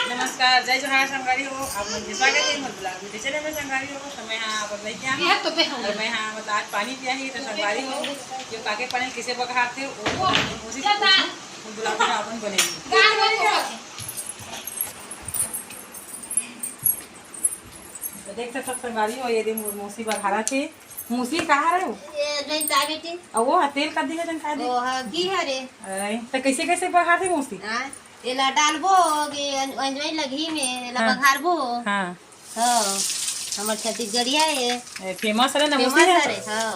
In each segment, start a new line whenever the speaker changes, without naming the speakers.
नमस्कार, जय जोहार संगारी हो। आप मुझे स्वागत है मतलब वीडियो चैनल में संगारी हो। तो मैं यहाँ पर लेके आई और मैं यहाँ मतलब आज पानी पिया ही तो संगारी हो जो काके पानी किसे बघार थे वो गुलाब जामुन बनेगी। तो देखते सब संगारी हो ये दिन मूसी बघारा थे। मूसी कहाँ रहे हो?
नहीं ता बेटी
वो तेल का दिखे जन खा दे।
ओ हां की हरे
तो कैसे कैसे बघार थे मूसी?
हां एला डालबो के अंजवाई लगी में एला बघारबो।
हां
हां हमर छत्तीसगढ़िया है
फेमस है ना मूसी है।
हां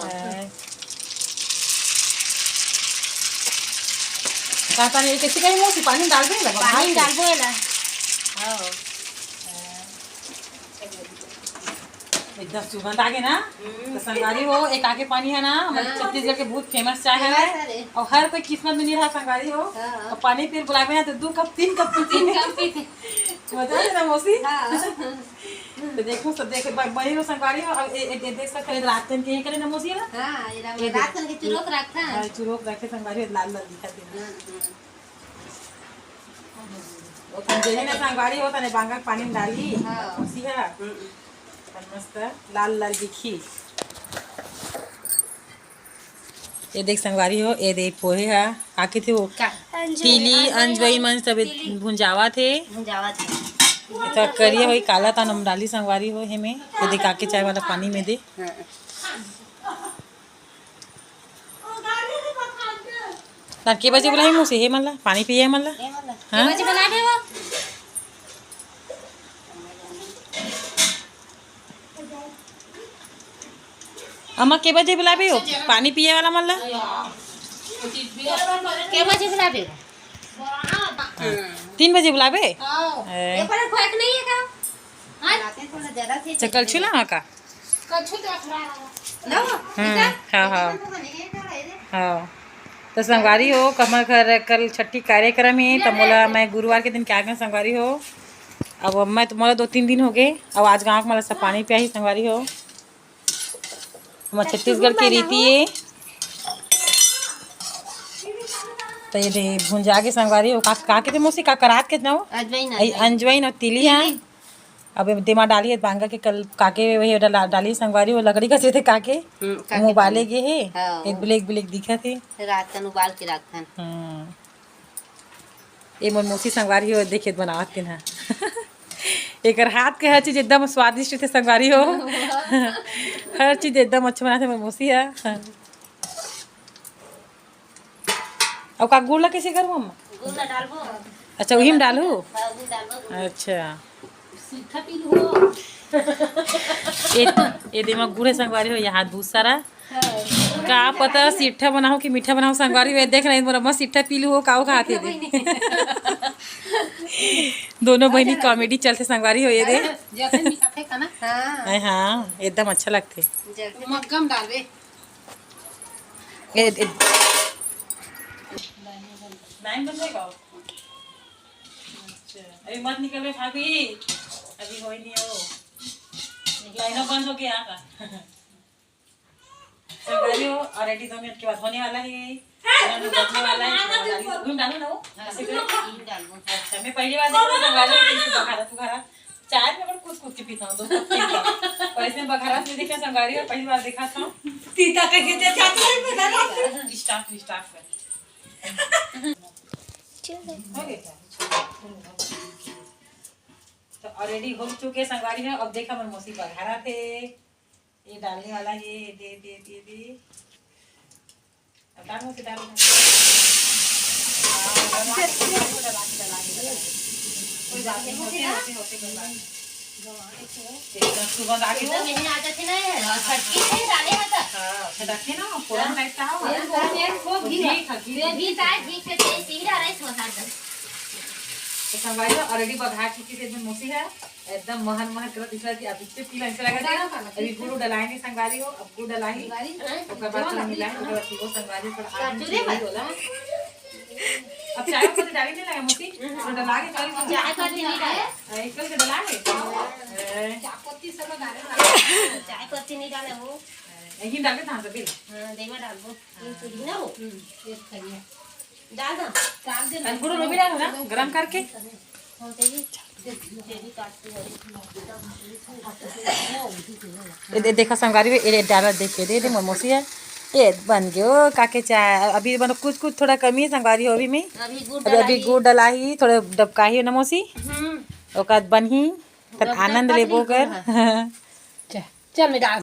पापा ने कैसे कहीं मूसी पानी डाल दे लगा
पानी डालबो एला। हां
एकदम सुगंध आगे ना तो संगारी हो एक आगे पानी है ना हमारे छत्तीसगढ़ के बहुत फेमस चाय है और हर कोई किस्मत में नहीं रहा संगारी हो और पानी पी बुलावे ना तो 2 कप 3 कप मजा है ना मौसी। तो देखो सब देख बड़ी हो संगारी हो अब देख सकते हैं रात के ये करे ना मौसी ना।
हां ये रात के चुरोक रखता है
चुरोक रखे संगारी लाल लाल दिखाते हैं वो कंजेली ना संगारी हो तने बांगा पानी में डाली मौसी है मस्त लाल लाल दिखी। ये देख संगवारी हो ये देख पोहे है आके थे वो तीली अंजवई मन सब भुंजावा थे तो करिए वही काला ता नम डाली संगवारी हो हेमे ये देख आके चाय वाला पानी में दे। तार के बजे बुलाई मुझसे हे मल्ला पानी पिए मल्ला हां
बजे बना दे वो
अम्मा के बजे बुलाबे हो पानी पिए वाला मल्ला
के बजे बुलाबे
3 बजे बुलाबे
ये पर खोक नहीं है का हां थोड़ा ज्यादा थे
चकल छुला का
कछु तो खरा लो
हाँ हाँ हाँ तो संगवारी हो कमर घर कल छठी कार्यक्रम है तो मोला मैं गुरुवार के दिन क्या गए संगवारी हो अब मैं तो मोला 2-3 दिन हो गए अब आज गाँव में सब पानी पिया ही संगवारी हो हमारे छत्तीसगढ़ की रीति है तो ये भुंजा के संगवारी हो का के मौसी का करात के ना अंजवाइन और तिली है अब दिमा डाली है बांगा के कल काके वही डाली संगवारी वो लकड़ी का से थे काके मोबाइले के है एक ब्लैक ब्लैक दिखा थे
रात तन उबाल के रखथन
ये मन मौसी संगवारी हो देखे बनावत के ना एक हाथ के हर चीज एकदम स्वादिष्ट थे संगवारी हो हर चीज एकदम अच्छा बनाते मन मौसी है। और का गुड़ ला कैसे करूँ अम्मा?
गुड़ डालबो
अच्छा वही में डालू अच्छा ये दिमाग गुड़े संगवारी हो यहाँ बहुत सारा का पता सिट्ठा बनाओ कि मीठा बनाओ संगवारी हो देख रहे मोर मस्त सिट्ठा पी लू हो काऊ खाते दे दोनों बहनी कॉमेडी चलते संगवारी हो ये दे हाँ एकदम अच्छा लगते
मक्कम डालबे
लाइन बंद है गाओ अच्छा अभी मत निकल रे भाभी अभी हो ही नहीं हो लाइनों बंद हो गया का संगारी हो ऑलरेडी 2 मिनट के बाद होने वाला है बजने वाला है घूम डालो ना वो ऐसे कर डालबो। अच्छा मैं पहली बार देख रहा हूं संगारी कैसे बघारा तू घरा चाय में बड़ कुछ के पीता हूं 2 कप वैसे बघारा से देखा संगारी और पहली बार देखा था तीता के कहते चाची स्टाफ कर हो गया तो ऑलरेडी हो चुके संगवारी है अब देखा मन मौसी बघारा थे ये डालने वाला ये दे अब डाल मौसी डाल कोई बात नहीं होते सुगंध आगे
तो मैंने आजा थे ना छटकी से डाले था
हां रखे ना फोरन लाइट का हो
वो घी था घी से सीधा राइस मसाला
तो संगवारी ऑलरेडी बघार चुकी थी एकदम मौसी है एकदम महन महन कर दिख रहा थी अब इससे पीला ऐसा लगा था अभी गुड़ डलाएंगे संगवारी हो अब गुड़ डलाई उसके बाद मिलाएंगे उसके बाद वो संगवारी पर बोला अब चाय को डाली नहीं लगा मौसी तो डला के चाय
पत्ती नहीं डाले
एक के डला के
चाय पत्ती नहीं डाले वो
यही डाल के था सब बिल
हां देवा डालबो ये तो ना हो ये खरिया डाल दो काट दे
गुड़ में भी डालो ना गरम करके। ये देखो संगारी ये डाला देख के दे मोमोसी है ये बन गयो काके चाय अभी बनो कुछ थोड़ा कमी है संगारी हो अभी में अभी गुड़ डला ही थोड़ा डबका ही नमोसी ओका बन ही तब आनंद लेबो कर
चल मैं डाल